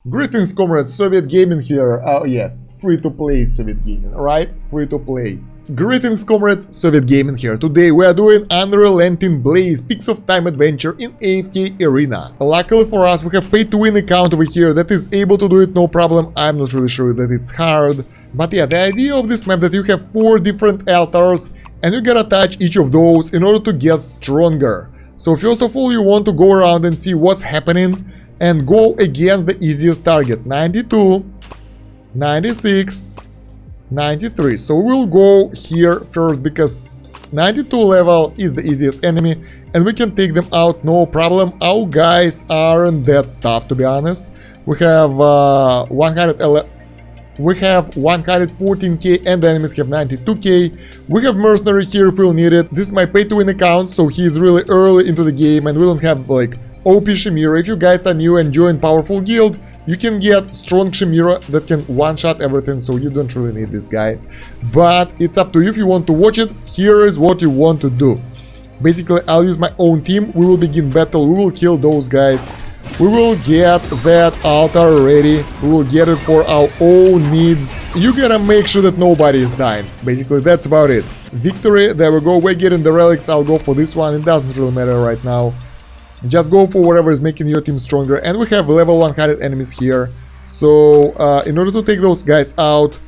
Greetings, comrades, Soviet Gaming here. Oh yeah, free-to-play Soviet Gaming, right? Free-to-play. Greetings, comrades, Soviet Gaming here. Today we are doing Unrelenting Blaze, Peaks of Time adventure in AFK Arena. Luckily for us, we have pay-to-win account over here that is able to do it no problem. I'm not really sure that it's hard. But yeah, the idea of this map that you have 4 different altars and you gotta touch each of those in order to get stronger. So first of all, you want to go around and see what's happening and go against the easiest target. 92, 96, 93. So we'll go here first because 92 level is the easiest enemy and we can take them out no problem. Our guys aren't that tough, to be honest. We have 114k and the enemies have 92k. We have mercenary here if we'll need it. This is my pay-to-win account, so he's really early into the game and we don't have like OP Chimera. If you guys are new and join powerful guild, you can get strong Chimera that can one-shot everything, so you don't really need this guy. But it's up to you if you want to watch it. Here is what you want to do. Basically, I'll use my own team. We will begin battle. We will kill those guys. We will get that altar ready. We will get it for our own needs. You gotta make sure that nobody is dying. Basically, that's about it. Victory, there we go. We're getting the relics. I'll go for this one. It doesn't really matter right now. Just go for whatever is making your team stronger. And we have level 100 enemies here. So, in order to take those guys out,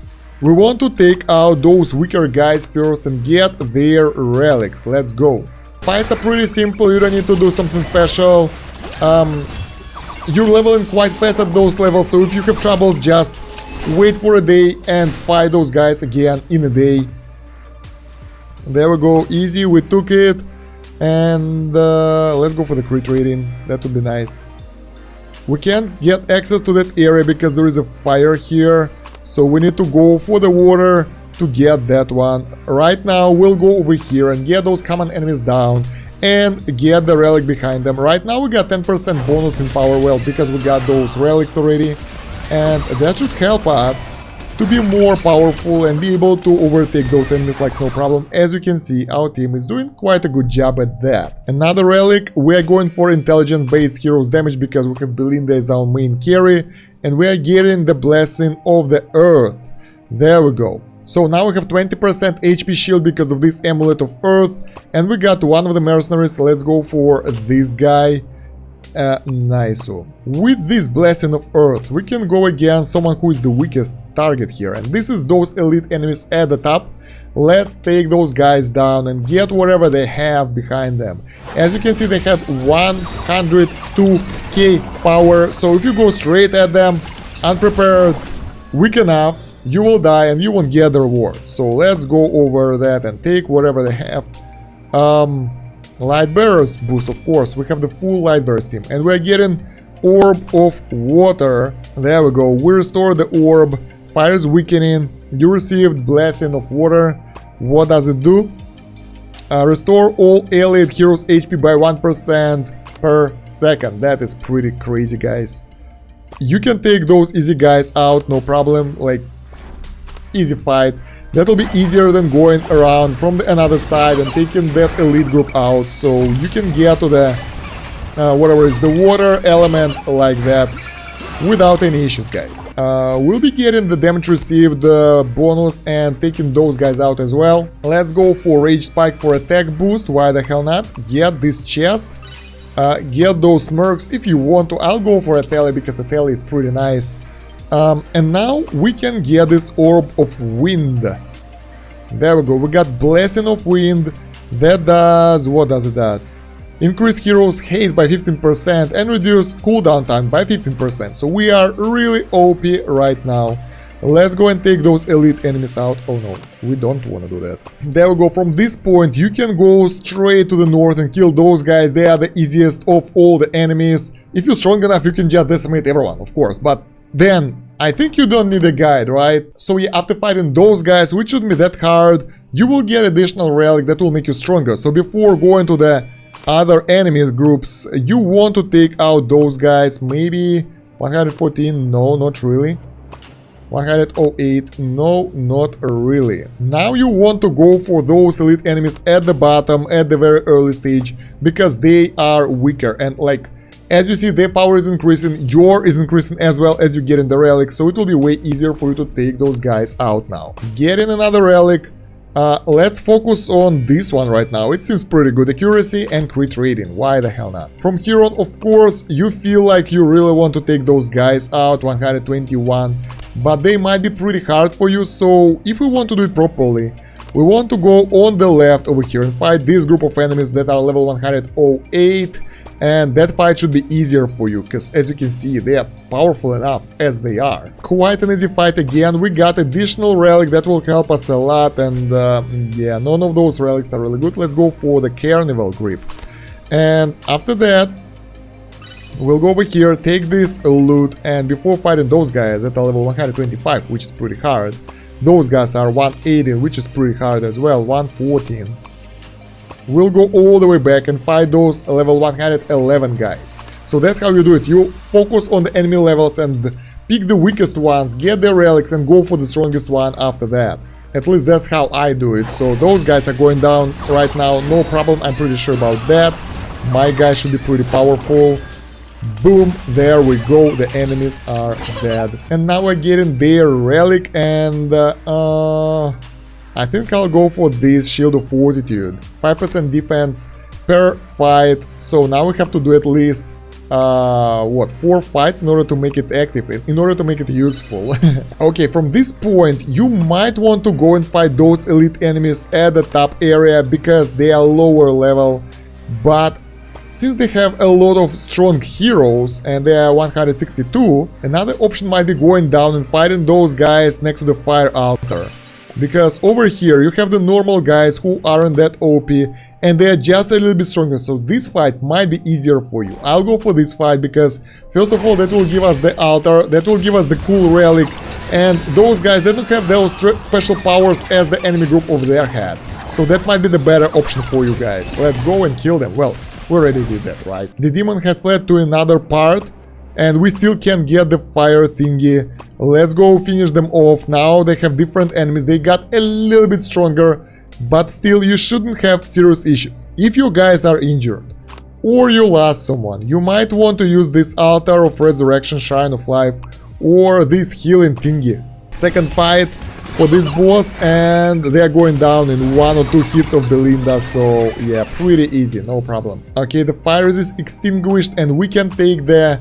we want to take out those weaker guys first and get their relics. Let's go. Fights are pretty simple. You don't need to do something special. You're leveling quite fast at those levels, so if you have troubles, just wait for a day and fight those guys again in a day. There we go, easy, we took it. And let's go for the crit rating, that would be nice. We can't get access to that area because there is a fire here, so we need to go for the water to get that one. Right now, we'll go over here and get those common enemies down and get the relic behind them. Right now we got 10% bonus in power well because we got those relics already, and that should help us to be more powerful and be able to overtake those enemies like no problem. As you can see, our team is doing quite a good job at that. Another relic, we are going for intelligent based heroes damage because we have Belinda as our main carry and we are getting the blessing of the earth. There we go. So now we have 20% HP shield because of this amulet of earth. And we got one of the mercenaries. Let's go for this guy. Nice. With this blessing of earth, we can go against someone who is the weakest target here. And this is those elite enemies at the top. Let's take those guys down and get whatever they have behind them. As you can see, they have 102k power. So if you go straight at them, unprepared, weak enough, you will die and you won't get the reward. So let's go over that and take whatever they have. Light bearers boost, of course. We have the full light bearers team and we're getting orb of water. There we go. We restore the orb. Fire is weakening. You received blessing of water. What does it do? Restore all allied heroes HP by 1% per second. That is pretty crazy, guys. You can take those easy guys out, no problem. Like, easy fight. That'll be easier than going around from the another side and taking that elite group out. So you can get to the whatever is the water element like that without any issues, guys. We'll be getting the damage received bonus and taking those guys out as well. Let's go for rage spike for attack boost. Why the hell not? Get this chest. Get those mercs if you want to. I'll go for a tele because a tele is pretty nice. And now we can get this orb of wind. There we go. We got blessing of wind. That does, what does it does? Increase heroes haste by 15% and reduce cooldown time by 15%. So we are really OP right now. Let's go and take those elite enemies out. Oh no, we don't want to do that. There we go. From this point, you can go straight to the north and kill those guys. They are the easiest of all the enemies. If you're strong enough, you can just decimate everyone, of course. But then, I think you don't need a guide, right? So yeah, after fighting those guys, which shouldn't be that hard, you will get additional relic that will make you stronger. So before going to the other enemies groups, you want to take out those guys. Maybe 114, no, not really. 108, no, not really. Now you want to go for those elite enemies at the bottom, at the very early stage, because they are weaker. And like, As you see, their power is increasing, your is increasing as well as you get in the relic, so it will be way easier for you to take those guys out now. Getting another relic. Let's focus on this one right now. It seems pretty good. Accuracy and crit rating. Why the hell not? From here on, of course, you feel like you really want to take those guys out. 121. But they might be pretty hard for you. So if we want to do it properly, we want to go on the left over here and fight this group of enemies that are level 108. And that fight should be easier for you, because as you can see, they are powerful enough as they are. Quite an easy fight again. We got additional relic that will help us a lot, and yeah, none of those relics are really good. Let's go for the Carnival Grip. And after that, we'll go over here, take this loot, and before fighting those guys that are level 125, which is pretty hard, those guys are 180, which is pretty hard as well, 114. We'll go all the way back and fight those level 111 guys. So that's how you do it. You focus on the enemy levels and pick the weakest ones, get their relics and go for the strongest one after that. At least that's how I do it. So those guys are going down right now, no problem, I'm pretty sure about that. My guys should be pretty powerful. Boom, there we go, the enemies are dead. And now we're getting their relic, and I think I'll go for this Shield of Fortitude. 5% defense per fight. So now we have to do at least, 4 fights in order to make it active, in order to make it useful. Okay, from this point, you might want to go and fight those elite enemies at the top area, because they are lower level. But since they have a lot of strong heroes, and they are 162, another option might be going down and fighting those guys next to the fire altar. Because over here you have the normal guys who aren't that OP, and they are just a little bit stronger, so this fight might be easier for you. I'll go for this fight because first of all that will give us the altar, that will give us the cool relic, and those guys, they don't have those special powers as the enemy group over there had. So that might be the better option for you guys. Let's go and kill them. Well, we already did that, right? The demon has fled to another part, and we still can get the fire thingy. Let's go finish them off. Now they have different enemies, they got a little bit stronger, but still you shouldn't have serious issues. If you guys are injured or you lost someone, you might want to use this Altar of Resurrection, Shrine of Life, or this healing thingy. Second fight for this boss, and they are going down in 1 or 2 hits of Belinda, so yeah, pretty easy, no problem. Okay, the fire is extinguished and we can take the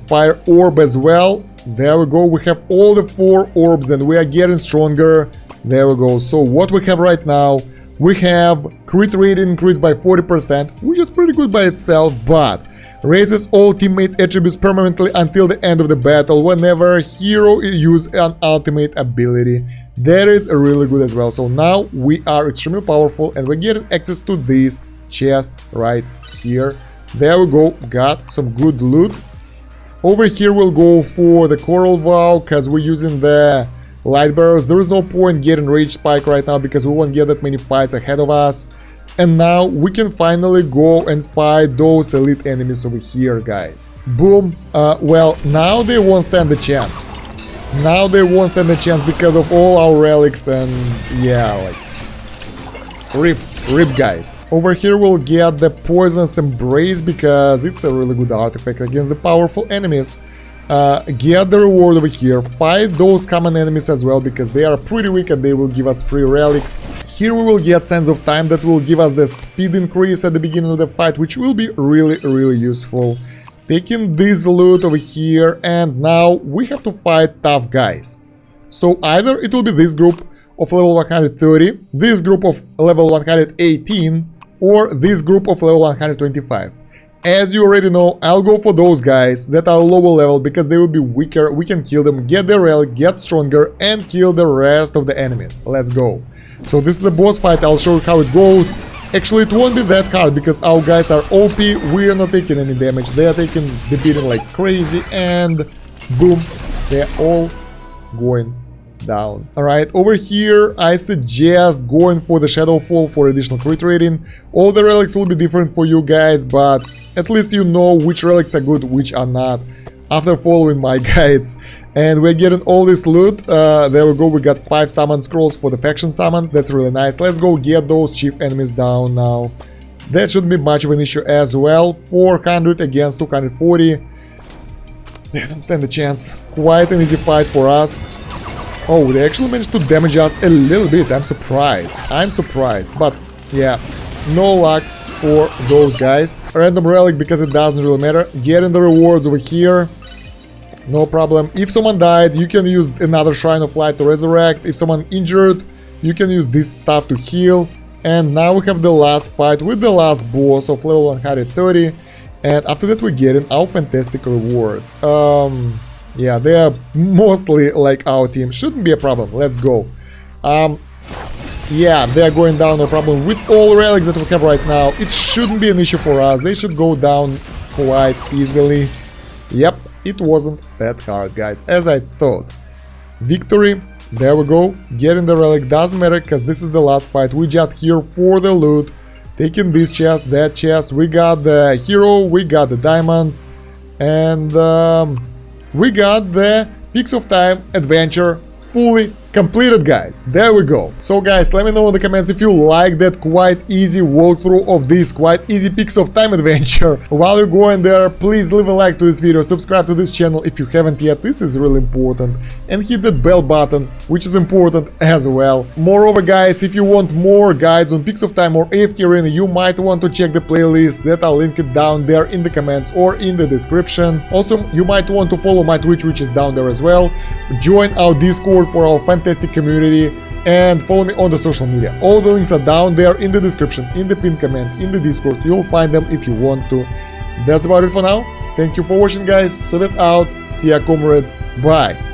fire orb as well. There we go, we have all the 4 orbs and we are getting stronger. There we go. So what we have right now, we have crit rate increased by 40%, which is pretty good by itself, but raises all teammates' attributes permanently until the end of the battle whenever a hero uses an ultimate ability. That is really good as well. So now we are extremely powerful and we're getting access to this chest right here. There we go, got some good loot. Over here we'll go for the Coral Vow because we're using the Light Barrels. There is no point getting Rage Spike right now because we won't get that many fights ahead of us. And now we can finally go and fight those elite enemies over here, guys. Boom. Well, now they won't stand a chance. Now they won't stand a chance because of all our relics and yeah, like rip guys. Over here we'll get the Poisonous Embrace because it's a really good artifact against the powerful enemies. Get the reward over here, fight those common enemies as well because they are pretty weak and they will give us free relics. Here we will get Sands of Time that will give us the speed increase at the beginning of the fight, which will be really useful. Taking this loot over here, and now we have to fight tough guys. So either it will be this group of level 130, this group of level 118, or this group of level 125. As you already know, I'll go for those guys that are lower level because they will be weaker, we can kill them, get their relic, get stronger, and kill the rest of the enemies. Let's go. So this is a boss fight, I'll show you how it goes. Actually, it won't be that hard because our guys are OP, we are not taking any damage, they are taking the beating like crazy, and boom, they're all going down. Alright, over here I suggest going for the Shadowfall for additional crit rating. All the relics will be different for you guys, but at least you know which relics are good, which are not, after following my guides. And we're getting all this loot. There we go, we got 5 summon scrolls for the faction summons, that's really nice. Let's go get those chief enemies down now. That shouldn't be much of an issue as well. 400 against 240. They don't stand a chance. Quite an easy fight for us. Oh, they actually managed to damage us a little bit. I'm surprised. But yeah, no luck for those guys. Random relic because it doesn't really matter. Getting the rewards over here. No problem. If someone died, you can use another Shrine of Light to resurrect. If someone injured, you can use this stuff to heal. And now we have the last fight with the last boss of level 130. And after that we're getting our fantastic rewards. Yeah, they are mostly like our team. Shouldn't be a problem. Let's go. Yeah, they are going down, no problem. With all relics that we have right now, it shouldn't be an issue for us. They should go down quite easily. Yep, it wasn't that hard, guys, as I thought. Victory. There we go. Getting the relic doesn't matter because this is the last fight. We're just here for the loot. Taking this chest, that chest. We got the hero, we got the diamonds, and we got the Peaks of Time adventure fully completed, guys. There we go. So guys, let me know in the comments if you like that quite easy walkthrough of this quite easy Peaks of Time adventure. While you're going there, please leave a like to this video, subscribe to this channel if you haven't yet, this is really important, and hit that bell button, which is important as well. Moreover guys, if you want more guides on Peaks of Time or AFK Arena, you might want to check the playlist that I'll link it down there in the comments or in the description. Also, you might want to follow my Twitch, which is down there as well. Join our Discord for our fantastic community, and follow me on the social media. All the links are down there in the description, in the pinned comment, in the Discord. You'll find them if you want to. That's about it for now. Thank you for watching, guys. Soviet out. See ya, comrades. Bye.